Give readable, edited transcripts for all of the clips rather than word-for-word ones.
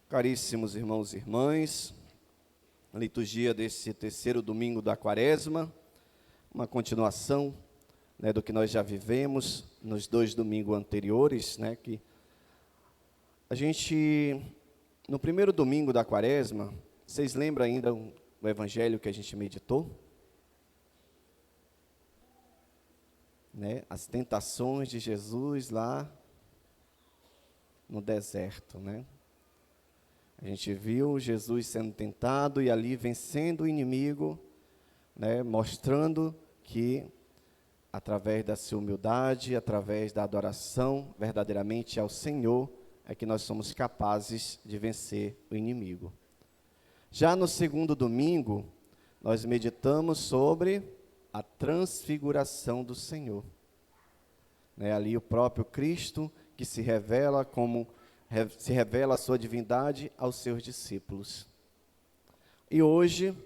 Caríssimos irmãos e irmãs, a liturgia desse terceiro domingo da Quaresma, uma continuação, do que nós já vivemos nos 2 domingos anteriores, que a gente, no primeiro domingo da Quaresma, vocês lembram ainda o evangelho que a gente meditou? As tentações de Jesus lá no deserto, A gente viu Jesus sendo tentado e ali vencendo o inimigo, mostrando que através da sua humildade, através da adoração verdadeiramente ao Senhor, é que nós somos capazes de vencer o inimigo. Já no segundo domingo, nós meditamos sobre a transfiguração do Senhor. Ali o próprio Cristo que se revela a sua divindade aos seus discípulos. E hoje,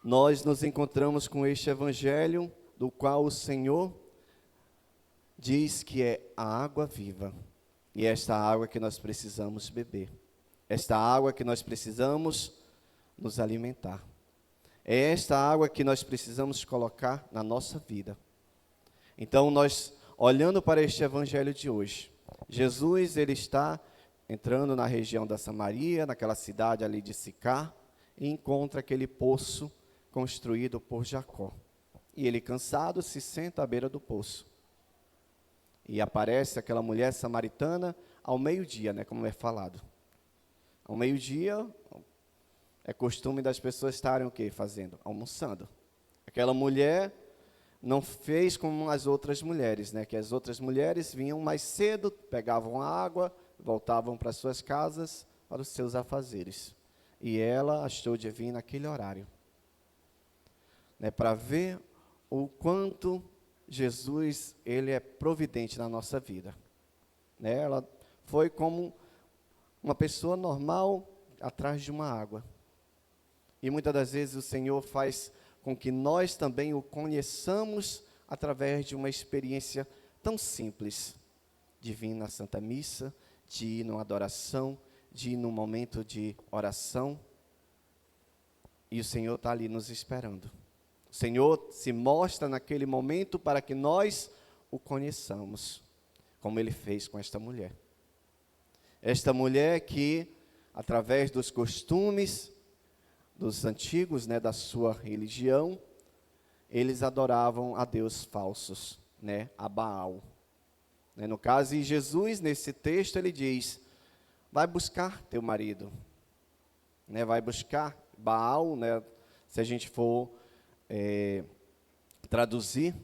nós nos encontramos com este evangelho, do qual o Senhor diz que é a água viva. E é esta água que nós precisamos beber. Esta água que nós precisamos nos alimentar. É esta água que nós precisamos colocar na nossa vida. Então, nós, olhando para este evangelho de hoje, Jesus, ele está entrando na região da Samaria, naquela cidade ali de Sicar, e encontra aquele poço construído por Jacó. E ele, cansado, se senta à beira do poço. E aparece aquela mulher samaritana ao meio-dia, como é falado. Ao meio-dia, é costume das pessoas estarem o quê? Fazendo? Almoçando. Aquela mulher não fez como as outras mulheres, que as outras mulheres vinham mais cedo, pegavam água, voltavam para suas casas, para os seus afazeres. E ela achou de vir naquele horário, para ver o quanto Jesus, ele é providente na nossa vida. Ela foi como uma pessoa normal atrás de uma água. E muitas das vezes o Senhor faz com que nós também o conheçamos através de uma experiência tão simples, de vir na Santa Missa, de ir numa adoração, de ir num momento de oração, e o Senhor está ali nos esperando. O Senhor se mostra naquele momento para que nós o conheçamos, como Ele fez com esta mulher. Esta mulher que, através dos costumes dos antigos, da sua religião, eles adoravam a deuses falsos, a Baal. No caso, e Jesus, nesse texto, ele diz, vai buscar teu marido, vai buscar Baal, se a gente for traduzir,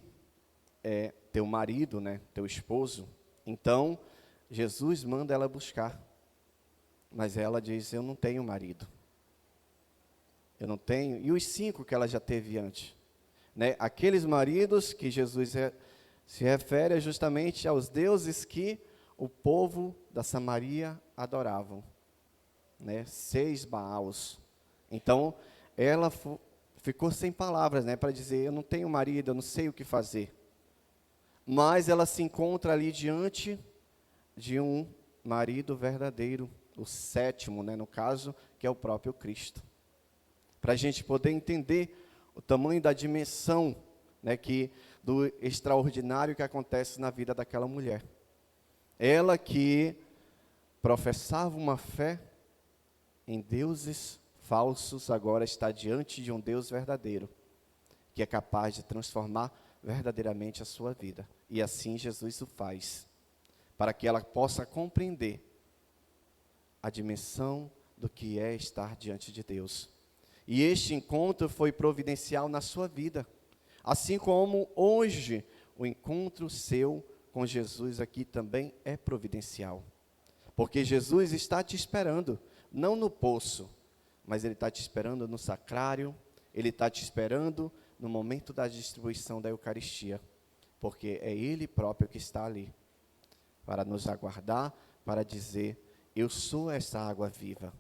teu marido, teu esposo. Então, Jesus manda ela buscar, mas ela diz, eu não tenho marido. Eu não tenho, e os 5 que ela já teve antes, aqueles maridos que Jesus se refere justamente aos deuses que o povo da Samaria adoravam, 6 Baals. Então, ela ficou sem palavras, para dizer, eu não tenho marido, eu não sei o que fazer. Mas ela se encontra ali diante de um marido verdadeiro, o 7º, no caso, que é o próprio Cristo. Para a gente poder entender o tamanho da dimensão, do extraordinário que acontece na vida daquela mulher. Ela que professava uma fé em deuses falsos, agora está diante de um Deus verdadeiro, que é capaz de transformar verdadeiramente a sua vida. E assim Jesus o faz, para que ela possa compreender a dimensão do que é estar diante de Deus. E este encontro foi providencial na sua vida, assim como hoje o encontro seu com Jesus aqui também é providencial. Porque Jesus está te esperando, não no poço, mas Ele está te esperando no sacrário, Ele está te esperando no momento da distribuição da Eucaristia, porque é Ele próprio que está ali, para nos aguardar, para dizer, eu sou essa água viva,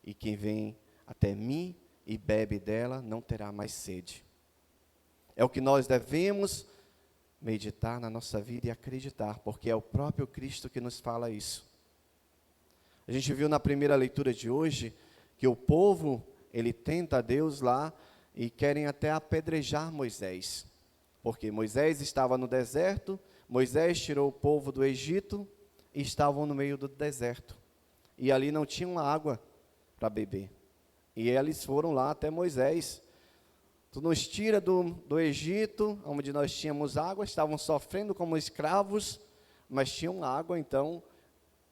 e quem vem até mim e bebe dela não terá mais sede. É o que nós devemos meditar na nossa vida e acreditar, porque é o próprio Cristo que nos fala isso. A gente viu na primeira leitura de hoje que o povo, ele tenta a Deus lá e querem até apedrejar Moisés. Porque Moisés estava no deserto, Moisés tirou o povo do Egito e estavam no meio do deserto. E ali não tinham água para beber. E eles foram lá até Moisés. Tu nos tira do Egito, onde nós tínhamos água, estavam sofrendo como escravos, mas tinham água, então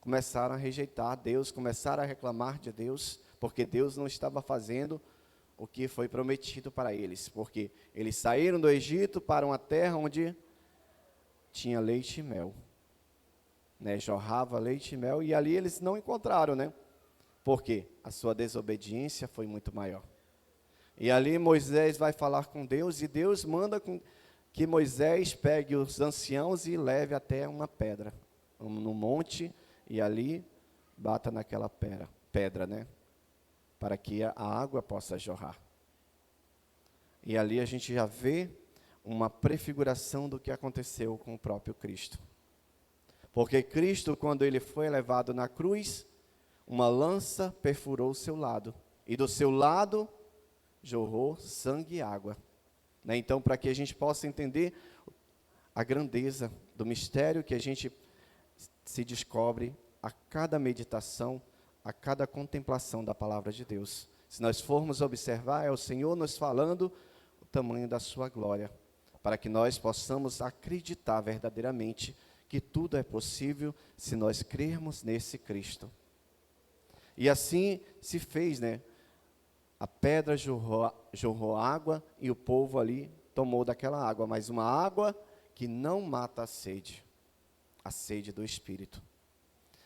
começaram a rejeitar Deus, começaram a reclamar de Deus, porque Deus não estava fazendo o que foi prometido para eles, porque eles saíram do Egito para uma terra onde tinha leite e mel, né? Jorrava leite e mel, e ali eles não encontraram, né? Porque a sua desobediência foi muito maior. E ali Moisés vai falar com Deus, e Deus manda que Moisés pegue os anciãos e leve até uma pedra, no monte, e ali bata naquela pedra, né? Para que a água possa jorrar. E ali a gente já vê uma prefiguração do que aconteceu com o próprio Cristo. Porque Cristo, quando ele foi levado na cruz, uma lança perfurou o seu lado, e do seu lado jorrou sangue e água. Né? Então, para que a gente possa entender a grandeza do mistério que a gente se descobre a cada meditação, a cada contemplação da palavra de Deus. Se nós formos observar, é o Senhor nos falando o tamanho da sua glória, para que nós possamos acreditar verdadeiramente que tudo é possível se nós crermos nesse Cristo. E assim se fez, né? A pedra jorrou água e o povo ali tomou daquela água, mas uma água que não mata a sede do Espírito.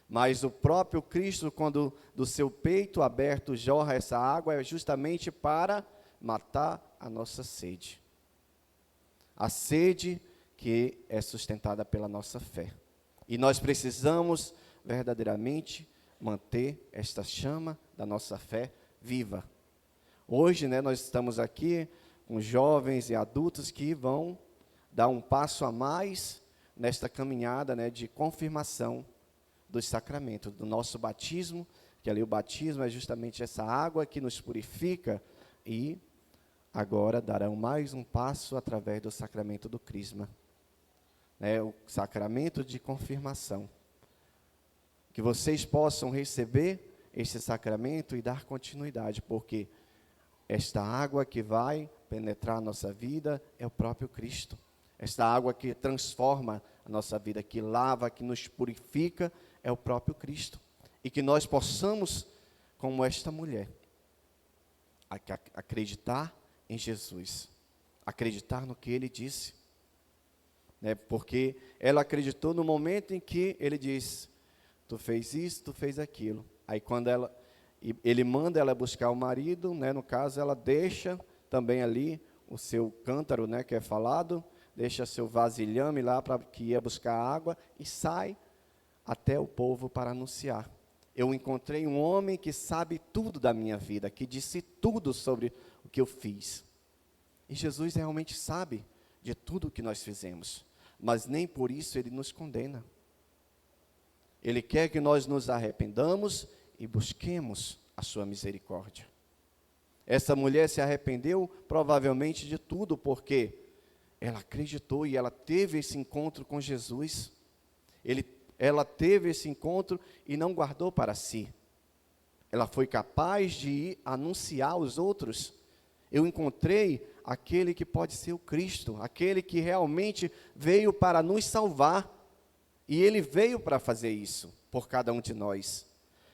Mas o próprio Cristo, quando do seu peito aberto jorra essa água, é justamente para matar a nossa sede. A sede que é sustentada pela nossa fé. E nós precisamos verdadeiramente manter esta chama da nossa fé viva. Hoje, né, nós estamos aqui com jovens e adultos que vão dar um passo a mais nesta caminhada, né, de confirmação dos sacramentos, do nosso batismo, que ali o batismo é justamente essa água que nos purifica, e agora darão mais um passo através do sacramento do crisma, né, o sacramento de confirmação. Que vocês possam receber esse sacramento e dar continuidade, porque esta água que vai penetrar a nossa vida é o próprio Cristo. Esta água que transforma a nossa vida, que lava, que nos purifica, é o próprio Cristo. E que nós possamos, como esta mulher, acreditar em Jesus, acreditar no que Ele disse, né? Porque ela acreditou no momento em que Ele disse, tu fez isso, tu fez aquilo. Aí quando Ele manda ela buscar o marido, né? No caso ela deixa também ali o seu cântaro, né? Que é falado, deixa seu vasilhame lá para que ia buscar água e sai até o povo para anunciar. Eu encontrei um homem que sabe tudo da minha vida, que disse tudo sobre o que eu fiz. E Jesus realmente sabe de tudo o que nós fizemos, mas nem por isso Ele nos condena. Ele quer que nós nos arrependamos e busquemos a sua misericórdia. Essa mulher se arrependeu provavelmente de tudo, porque ela acreditou e ela teve esse encontro com Jesus. Ela teve esse encontro e não guardou para si. Ela foi capaz de ir anunciar aos outros. Eu encontrei aquele que pode ser o Cristo, aquele que realmente veio para nos salvar. E Ele veio para fazer isso por cada um de nós.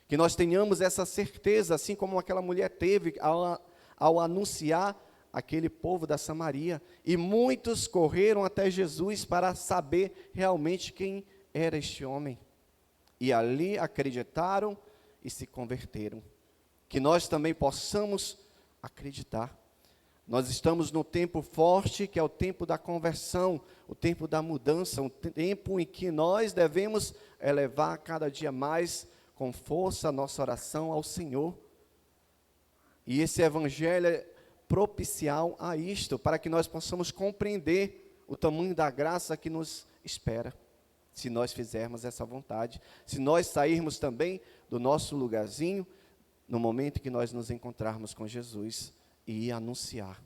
Que nós tenhamos essa certeza, assim como aquela mulher teve ao anunciar aquele povo da Samaria. E muitos correram até Jesus para saber realmente quem era este homem. E ali acreditaram e se converteram. Que nós também possamos acreditar. Nós estamos no tempo forte, que é o tempo da conversão, o tempo da mudança, um tempo em que nós devemos elevar cada dia mais com força a nossa oração ao Senhor. E esse evangelho é propicial a isto, para que nós possamos compreender o tamanho da graça que nos espera, se nós fizermos essa vontade, se nós sairmos também do nosso lugarzinho, no momento que nós nos encontrarmos com Jesus, e ir anunciar.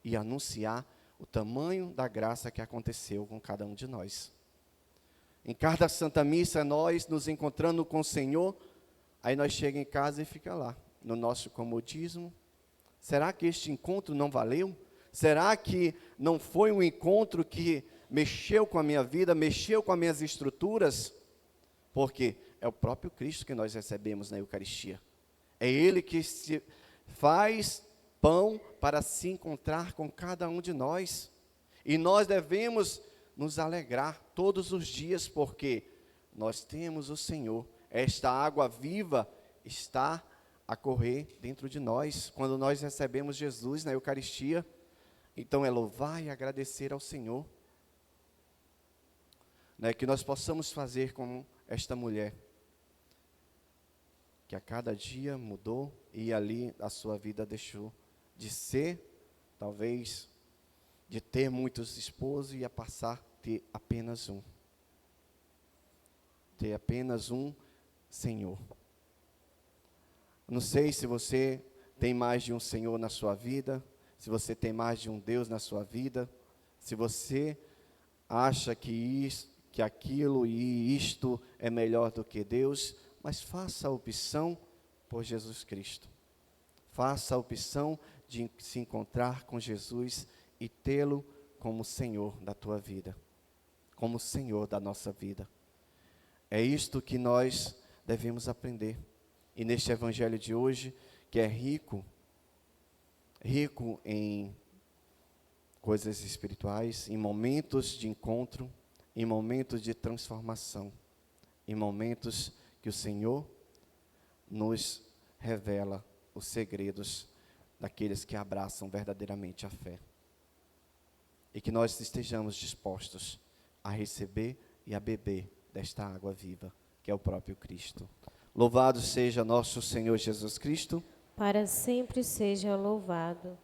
E anunciar o tamanho da graça que aconteceu com cada um de nós. Em cada Santa Missa, nós nos encontrando com o Senhor, aí nós chegamos em casa e fica lá, no nosso comodismo. Será que este encontro não valeu? Será que não foi um encontro que mexeu com a minha vida, mexeu com as minhas estruturas? Porque é o próprio Cristo que nós recebemos na Eucaristia. É Ele que se faz pão para se encontrar com cada um de nós. E nós devemos nos alegrar todos os dias, porque nós temos o Senhor. Esta água viva está a correr dentro de nós, quando nós recebemos Jesus na Eucaristia. Então é louvar e agradecer ao Senhor. Que nós possamos fazer como esta mulher, que a cada dia mudou e ali a sua vida deixou de ser, talvez, de ter muitos esposos e a passar a ter apenas um. Ter apenas um Senhor. Não sei se você tem mais de um Senhor na sua vida, se você tem mais de um Deus na sua vida, se você acha que isso, que aquilo e isto é melhor do que Deus, mas faça a opção por Jesus Cristo. Faça a opção de se encontrar com Jesus e tê-lo como Senhor da tua vida, como Senhor da nossa vida. É isto que nós devemos aprender. E neste evangelho de hoje, que é rico em coisas espirituais, em momentos de encontro, em momentos de transformação, em momentos que o Senhor nos revela os segredos daqueles que abraçam verdadeiramente a fé. E que nós estejamos dispostos a receber e a beber desta água viva, que é o próprio Cristo. Louvado seja nosso Senhor Jesus Cristo. Para sempre seja louvado.